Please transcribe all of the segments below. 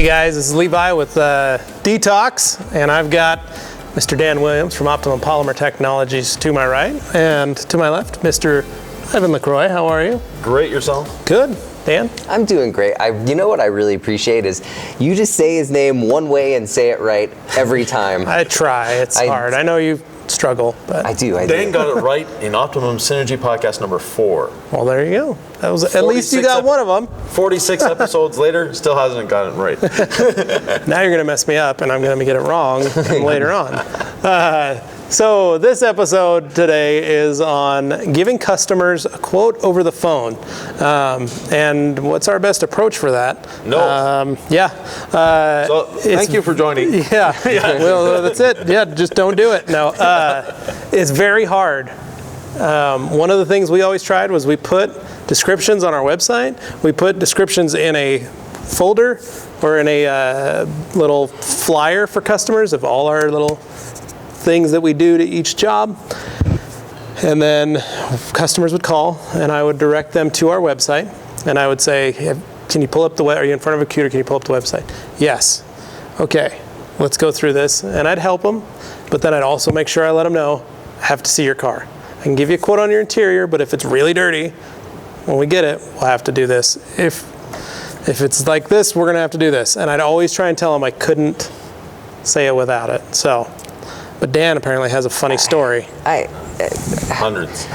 Hey guys, this is Levi with DETALKS, and I've got Mr. Dan Williams from Optimum Polymer Technologies to my right, and to my left, Mr. Evan LaCroix. How are you? Great, yourself? Good. Dan? I'm doing great. You know what I really appreciate is you just say his name one way and say it right every time. I try. It's hard. I know you struggle, but I do. Dan got it right in Optimum Synergy podcast number 4. Well, there you go. That was at least you got one of them. 46 episodes later, still hasn't gotten it right. Now you're going to mess me up, and I'm going to get it wrong later on. So this episode today is on giving customers a quote over the phone. And what's our best approach for that? No. So thank you for joining. Yeah. Well, that's it. Yeah, just don't do it. No. It's very hard. One of the things we always tried was we put descriptions on our website. We put descriptions in a folder or in a little flyer for customers of all our little things that we do to each job. And then customers would call and I would direct them to our website and I would say, can you pull up the web? Are you in front of a computer? Can you pull up the website? Yes. Okay, let's go through this. And I'd help them, but then I'd also make sure I let them know, I have to see your car. I can give you a quote on your interior, but if it's really dirty, when we get it, we'll have to do this. If it's like this, we're gonna have to do this. And I'd always try and tell them I couldn't say it without it. So, but Dan apparently has a funny story. Hundreds.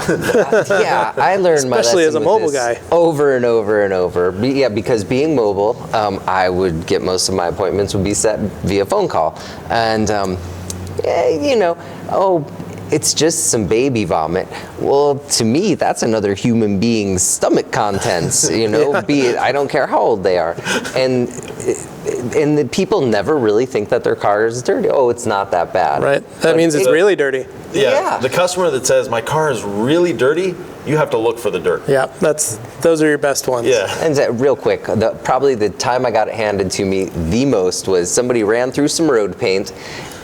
Yeah, I learned my lesson especially as a mobile with this guy. over and over and over. Yeah, because being mobile, I would get most of my appointments would be set via phone call, and it's just some baby vomit. Well, to me, that's another human being's stomach contents, Yeah. Be it, I don't care how old they are. And the people never really think that their car is dirty. Oh, it's not that bad. Right, that means it's really dirty. Yeah. The customer that says, my car is really dirty, you have to look for the dirt. Yeah, those are your best ones. Yeah. And real quick, probably the time I got it handed to me the most was somebody ran through some road paint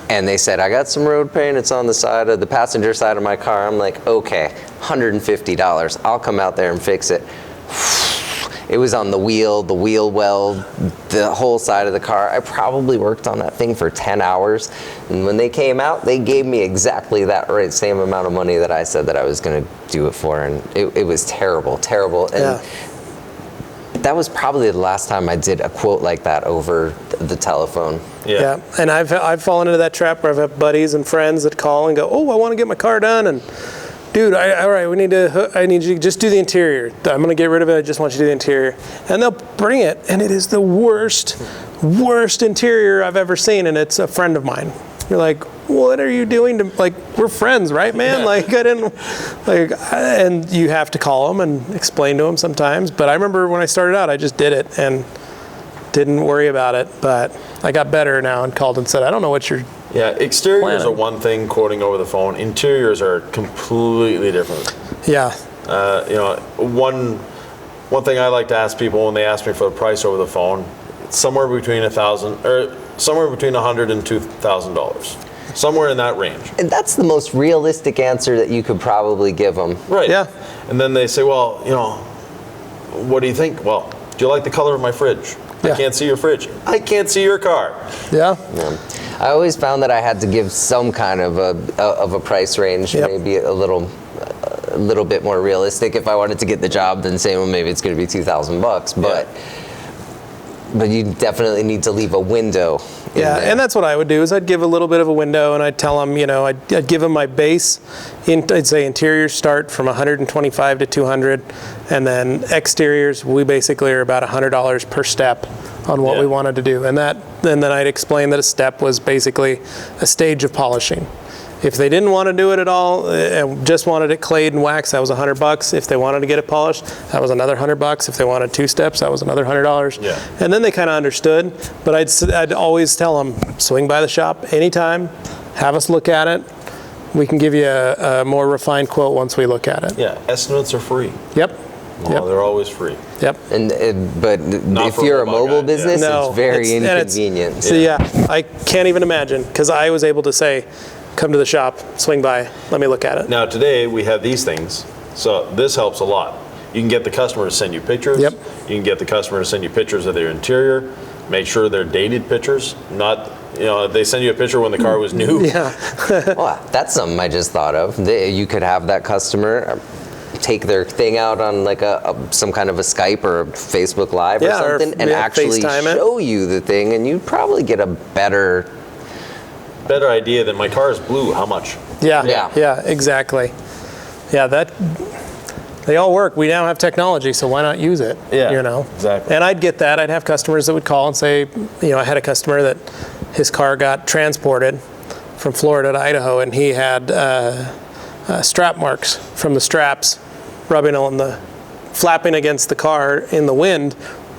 and they said, I got some road paint, it's on the side of the passenger side of my car. I'm like, okay, $150. I'll come out there and fix it. It was on the wheel well, the whole side of the car. I probably worked on that thing for 10 hours. And when they came out, they gave me exactly that same amount of money that I said that I was gonna do it for. And it was terrible. And that was probably the last time I did a quote like that over the telephone. Yeah, and I've fallen into that trap where I've had buddies and friends that call and go, oh, I want to get my car done, and dude, all right, I need you to just do the interior. I'm going to get rid of it. I just want you to do the interior. And they'll bring it, and it is the worst interior I've ever seen, and it's a friend of mine. You're like, what are you doing to, we're friends, right, man? And you have to call them and explain to them sometimes. But I remember when I started out, I just did it and didn't worry about it. But I got better now and called and said, I don't know what you're exteriors are one thing, quoting over the phone. Interiors are completely different. Yeah. One thing I like to ask people when they ask me for the price over the phone, it's somewhere between $100 and $2,000. Somewhere in that range. And that's the most realistic answer that you could probably give them. Right. Yeah. And then they say, well, what do you think? Well, do you like the color of my fridge? Yeah. I can't see your fridge. I can't see your car. Yeah. I always found that I had to give some kind of a price range, maybe a little bit more realistic if I wanted to get the job than say, well, maybe it's going to be $2,000, but you definitely need to leave a window. Yeah, and that's what I would do is I'd give a little bit of a window and I'd tell them, I'd give them my base. I'd say interiors start from $125 to $200, and then exteriors, we basically are about $100 per step on what we wanted to do. And then I'd explain that a step was basically a stage of polishing. If they didn't want to do it at all and just wanted it clayed and waxed, that was $100. If they wanted to get it polished, that was another $100. If they wanted 2 steps, that was another $100. Yeah. And then they kind of understood. But I'd always tell them, swing by the shop anytime, have us look at it. We can give you a more refined quote once we look at it. Yeah, estimates are free. Yep. Well, they're always free. Yep. But if you're a mobile business, it's very inconvenient. I can't even imagine, because I was able to say, come to the shop, swing by, let me look at it. Now today we have these things, so this helps a lot. You can get the customer to send you pictures. Yep. You can get the customer to send you pictures of their interior. make sure they're dated pictures, not, they send you a picture when the car was new. Yeah. Well, that's something I just thought of. You could have that customer take their thing out on like some kind of a Skype or a Facebook Live or something, and actually show you the thing, and you'd probably get a better idea than my car is blue. How much? Yeah, exactly. Yeah, they all work. We now have technology, so why not use it? Yeah, exactly. And I'd get that. I'd have customers that would call and say, I had a customer that his car got transported from Florida to Idaho, and he had strap marks from the straps rubbing on the, flapping against the car in the wind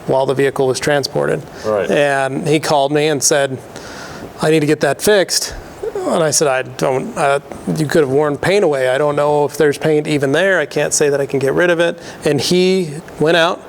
while the vehicle was transported. Right. And he called me and said, I need to get that fixed. And I said, you could have worn paint away. I don't know if there's paint even there. I can't say that I can get rid of it. And he went out.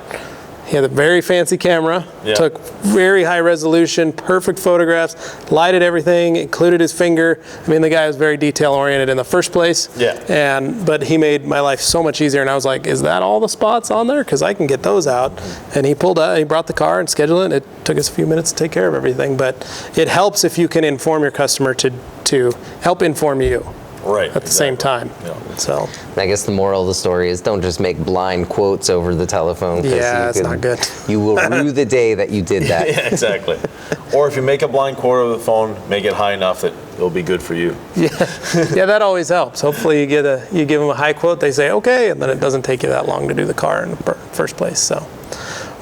He had a very fancy camera, took very high resolution, perfect photographs, lighted everything, included his finger. I mean, the guy was very detail oriented in the first place. Yeah. But he made my life so much easier. And I was like, is that all the spots on there? Because I can get those out. And he pulled out, he brought the car and scheduled it. It took us a few minutes to take care of everything. But it helps if you can inform your customer to help inform you. Right. At the same time. Yeah. So. I guess the moral of the story is don't just make blind quotes over the telephone. Yeah, it's not good. You will rue the day that you did that. Yeah, exactly. Or if you make a blind quote over the phone, make it high enough that it'll be good for you. Yeah, that always helps. Hopefully you give them a high quote, they say okay, and then it doesn't take you that long to do the car in the first place. So,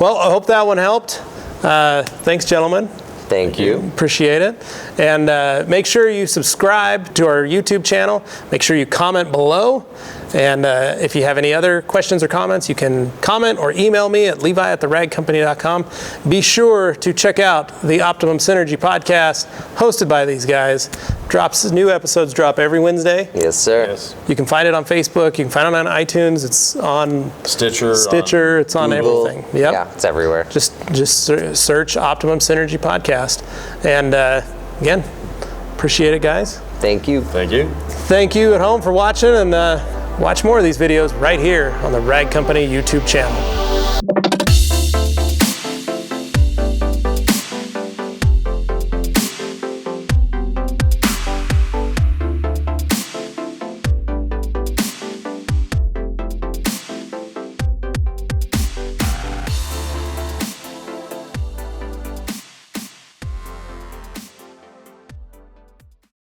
well, I hope that one helped. Thanks, gentlemen. Thank you. Appreciate it. And make sure you subscribe to our YouTube channel. Make sure you comment below. And if you have any other questions or comments, you can comment or email me at levi@theragcompany.com. Be sure to check out the Optimum Synergy podcast hosted by these guys. New episodes drop every Wednesday. Yes, sir. Yes. You can find it on Facebook. You can find it on iTunes. It's on Stitcher. It's on Google. everything. Yep. Yeah, it's everywhere. Just search Optimum Synergy podcast. And again, appreciate it, guys. Thank you. Thank you. Thank you at home for watching, and watch more of these videos right here on the Rag Company YouTube channel.